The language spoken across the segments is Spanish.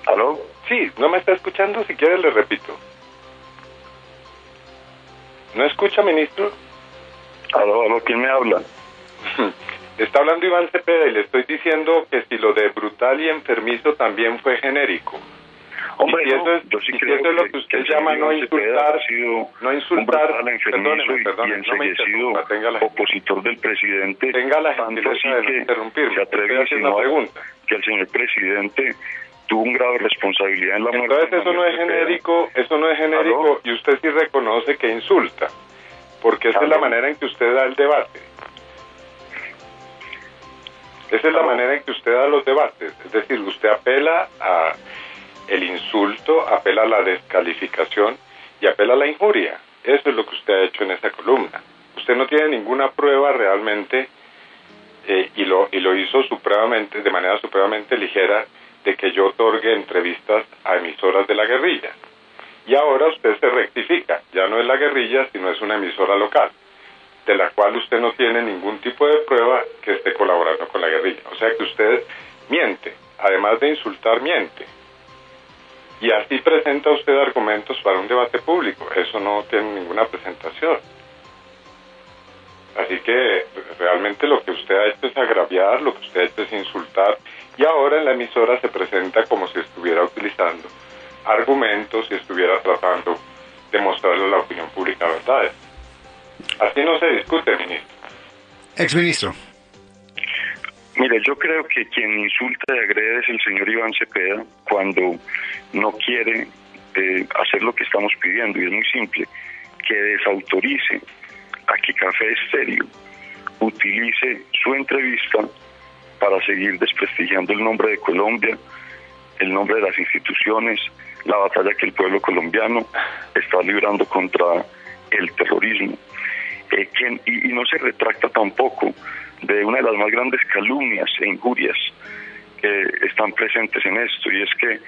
¿Aló? Sí, ¿no me está escuchando? Si quiere le repito. ¿No escucha, ministro? ¿Aló? ¿Quién me habla? Está hablando Iván Cepeda y le estoy diciendo que si lo de brutal y enfermizo también fue genérico. Hombre, y si eso es, yo sí y creo si eso es lo que usted llama no insultar, perdóneme, opositor del presidente, tenga la tanto gentileza así de interrumpirme. se atreve a insinuar que el señor presidente tuvo un grado de responsabilidad en la muerte. Entonces eso no es genérico, ¿Aló? Y usted sí reconoce que insulta, porque esa es la manera en que usted da el debate. Esa es la manera en que usted da los debates, es decir, usted apela a el insulto, apela a la descalificación y apela a la injuria. Eso es lo que usted ha hecho en esa columna. Usted no tiene ninguna prueba realmente y lo hizo de manera supremamente ligera, de que yo otorgue entrevistas a emisoras de la guerrilla. Y ahora usted se rectifica, ya no es la guerrilla, sino es una emisora local, de la cual usted no tiene ningún tipo de prueba que esté colaborando con la guerrilla. O sea que usted miente, además de insultar, miente. Y así presenta usted argumentos para un debate público. Eso no tiene ninguna presentación. Así que realmente lo que usted ha hecho es agraviar, lo que usted ha hecho es insultar, y ahora en la emisora se presenta como si estuviera utilizando argumentos y estuviera tratando de mostrarle a la opinión pública verdades. Así no se discute, ministro. Exministro. Mire, yo creo que quien insulta y agrede es el señor Iván Cepeda cuando no quiere hacer lo que estamos pidiendo, y es muy simple, que desautorice a que Café Estéreo utilice su entrevista para seguir desprestigiando el nombre de Colombia, el nombre de las instituciones, la batalla que el pueblo colombiano está librando contra el terrorismo. Y no se retracta tampoco de una de las más grandes calumnias e injurias que están presentes en esto, y es que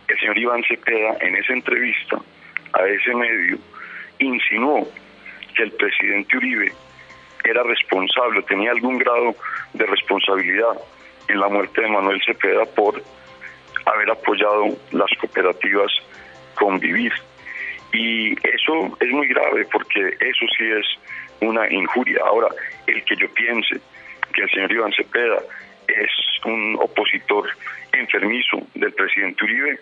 el señor Iván Cepeda en esa entrevista a ese medio insinuó que el presidente Uribe era responsable, tenía algún grado de responsabilidad en la muerte de Manuel Cepeda por haber apoyado las cooperativas Convivir. Y eso es muy grave, porque eso sí es una injuria. Ahora, el que yo piense que el señor Iván Cepeda es un opositor enfermizo del presidente Uribe,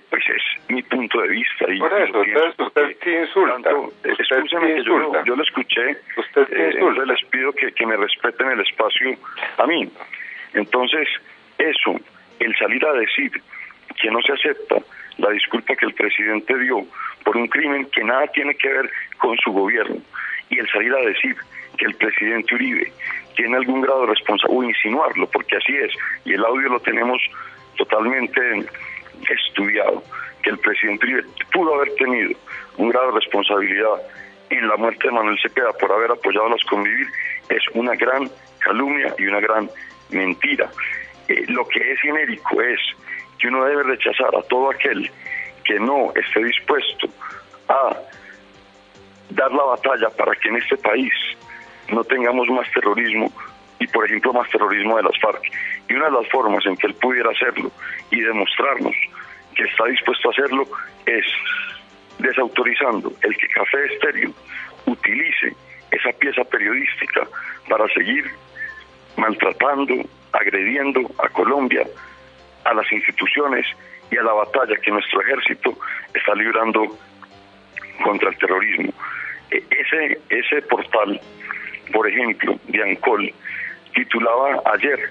pues es mi punto de vista. Y por eso, usted sí insulta. Escúcheme, que yo lo escuché. Usted sí insulta. Entonces les pido que me respeten el espacio a mí. Entonces, eso, el salir a decir que no se acepta la disculpa que el presidente dio por un crimen que nada tiene que ver con su gobierno, y el salir a decir que el presidente Uribe tiene algún grado de responsabilidad, o insinuarlo, porque así es, y el audio lo tenemos totalmente estudiado, que el presidente Uribe pudo haber tenido un grado de responsabilidad en la muerte de Manuel Cepeda por haber apoyado a las Convivir, es una gran calumnia y una gran mentira. Lo que es genérico es que uno debe rechazar a todo aquel que no esté dispuesto a dar la batalla para que en este país no tengamos más terrorismo, y por ejemplo más terrorismo de las FARC. Y una de las formas en que él pudiera hacerlo y demostrarnos que está dispuesto a hacerlo es desautorizando el que Café Estéreo utilice esa pieza periodística para seguir maltratando, agrediendo a Colombia, a las instituciones y a la batalla que nuestro ejército está librando contra el terrorismo. Ese portal, por ejemplo, de Ancol, titulaba ayer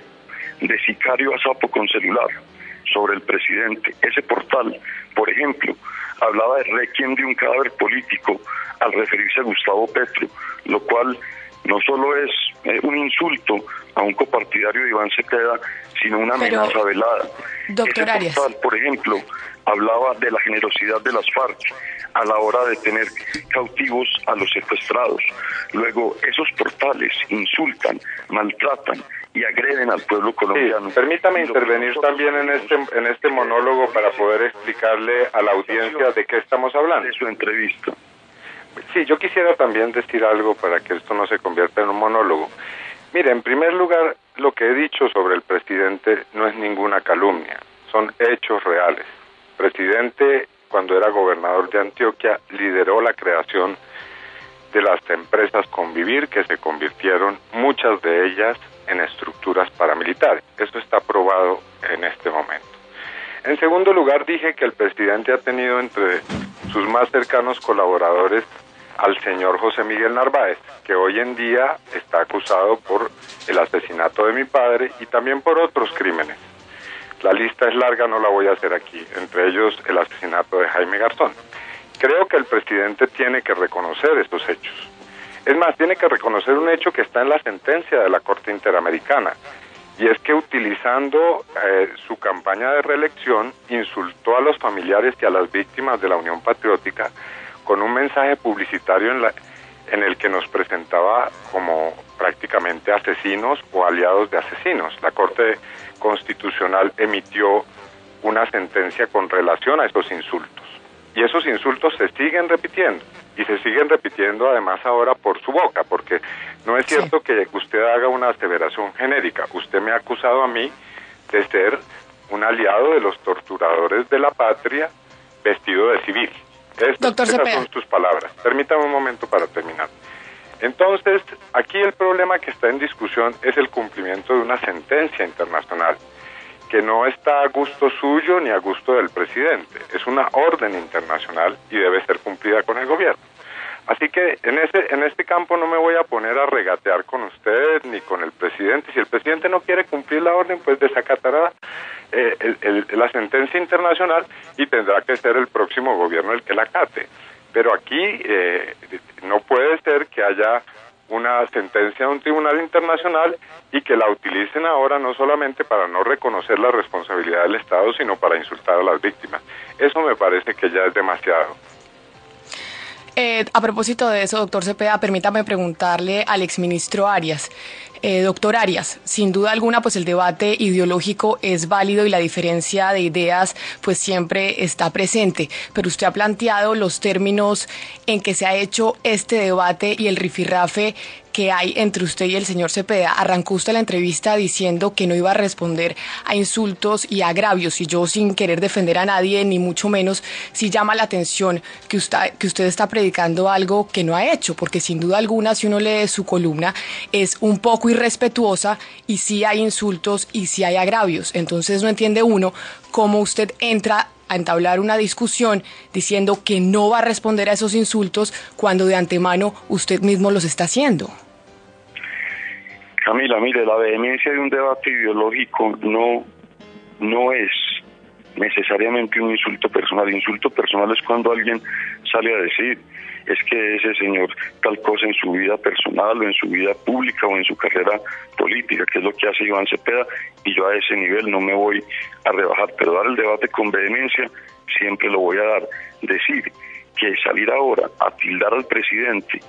"De sicario a sapo con celular" sobre el presidente. Ese portal, por ejemplo, hablaba de requiem de un cadáver político al referirse a Gustavo Petro, lo cual no solo es un insulto a un copartidario de Iván Cepeda, sino una amenaza velada. Doctor Arias. Ese portal, por ejemplo, hablaba de la generosidad de las FARC a la hora de tener cautivos a los secuestrados. Luego, esos portales insultan, maltratan y agreden al pueblo colombiano. Sí, permítame intervenir también en este monólogo para poder explicarle a la audiencia de qué estamos hablando. De su entrevista. Sí, yo quisiera también decir algo para que esto no se convierta en un monólogo. Mire, en primer lugar, lo que he dicho sobre el presidente no es ninguna calumnia, son hechos reales. El presidente, cuando era gobernador de Antioquia, lideró la creación de las empresas Convivir, que se convirtieron, muchas de ellas, en estructuras paramilitares. Eso está probado en este momento. En segundo lugar, dije que el presidente ha tenido entre sus más cercanos colaboradores al señor José Miguel Narváez, que hoy en día está acusado por el asesinato de mi padre y también por otros crímenes. La lista es larga, no la voy a hacer aquí, entre ellos el asesinato de Jaime Garzón. Creo que el presidente tiene que reconocer estos hechos. Es más, tiene que reconocer un hecho que está en la sentencia de la Corte Interamericana, y es que utilizando su campaña de reelección insultó a los familiares y a las víctimas de la Unión Patriótica con un mensaje publicitario en el que nos presentaba como prácticamente asesinos o aliados de asesinos. La Corte Constitucional emitió una sentencia con relación a esos insultos. Y esos insultos se siguen repitiendo. Y se siguen repitiendo además ahora por su boca, porque no es cierto que usted haga una aseveración genérica. Usted me ha acusado a mí de ser un aliado de los torturadores de la patria vestido de civil. Esas son sus palabras. Permítame un momento para terminar. Entonces, aquí el problema que está en discusión es el cumplimiento de una sentencia internacional que no está a gusto suyo ni a gusto del presidente. Es una orden internacional y debe ser cumplida con el gobierno. Así que en este campo no me voy a poner a regatear con usted ni con el presidente. Si el presidente no quiere cumplir la orden, pues desacatará la sentencia internacional y tendrá que ser el próximo gobierno el que la acate. Pero aquí no puede ser que haya una sentencia de un tribunal internacional y que la utilicen ahora no solamente para no reconocer la responsabilidad del Estado, sino para insultar a las víctimas. Eso me parece que ya es demasiado. A propósito de eso, doctor Cepeda, permítame preguntarle al exministro Arias. Doctor Arias, sin duda alguna, pues el debate ideológico es válido y la diferencia de ideas pues siempre está presente, pero usted ha planteado los términos en que se ha hecho este debate y el rifirrafe que hay entre usted y el señor Cepeda. Arrancó usted la entrevista diciendo que no iba a responder a insultos y agravios, y yo, sin querer defender a nadie, ni mucho menos, sí llama la atención que usted está predicando algo que no ha hecho, porque sin duda alguna, si uno lee su columna, es un poco irrespetuosa y sí hay insultos y sí hay agravios. Entonces no entiende uno cómo usted entra a entablar una discusión diciendo que no va a responder a esos insultos cuando de antemano usted mismo los está haciendo. Camila, mire, la vehemencia de un debate ideológico no es necesariamente un insulto personal. Insulto personal es cuando alguien sale a decir es que ese señor tal cosa en su vida personal o en su vida pública o en su carrera política, que es lo que hace Iván Cepeda, y yo a ese nivel no me voy a rebajar, pero dar el debate con vehemencia siempre lo voy a dar. Decir que salir ahora a tildar al presidente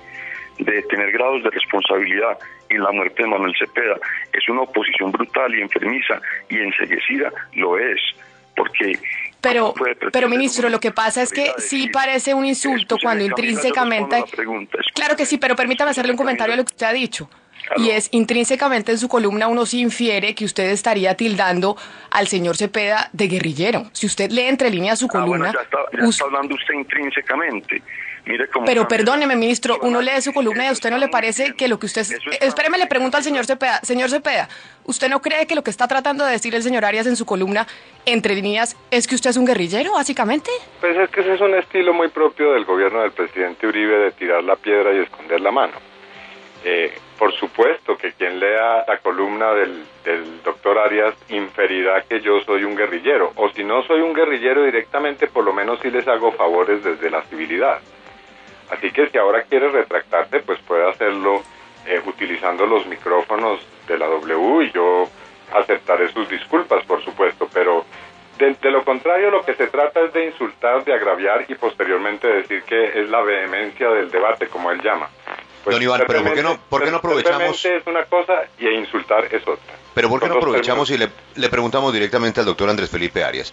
de tener grados de responsabilidad en la muerte de Manuel Cepeda es una oposición brutal y enfermiza y enceguecida, lo es, porque... Pero ministro, lo que pasa es que sí parece un insulto cuando intrínsecamente... Claro que sí, pero permítame hacerle un comentario a lo que usted ha dicho. Y es, intrínsecamente en su columna uno sí infiere que usted estaría tildando al señor Cepeda de guerrillero. Si usted lee entre líneas su columna... ya está hablando usted intrínsecamente. Mire cómo pero perdóneme, ministro, uno lee su columna y a usted no le parece que lo que usted... Espéreme, le pregunto al señor Cepeda. Señor Cepeda, ¿usted no cree que lo que está tratando de decir el señor Arias en su columna, entre líneas, es que usted es un guerrillero, básicamente? Pues es que ese es un estilo muy propio del gobierno del presidente Uribe, de tirar la piedra y esconder la mano. Por supuesto que quien lea la columna del doctor Arias inferirá que yo soy un guerrillero, o si no soy un guerrillero directamente, por lo menos sí les hago favores desde la civilidad. Así que si ahora quiere retractarse, pues puede hacerlo utilizando los micrófonos de la W, y yo aceptaré sus disculpas, por supuesto, pero de lo contrario, lo que se trata es de insultar, de agraviar y posteriormente decir que es la vehemencia del debate, como él llama. Pues don Iván, pero ¿por qué no aprovechamos? Es una cosa y insultar es otra. Pero ¿por qué no aprovechamos y le preguntamos directamente al doctor Andrés Felipe Arias?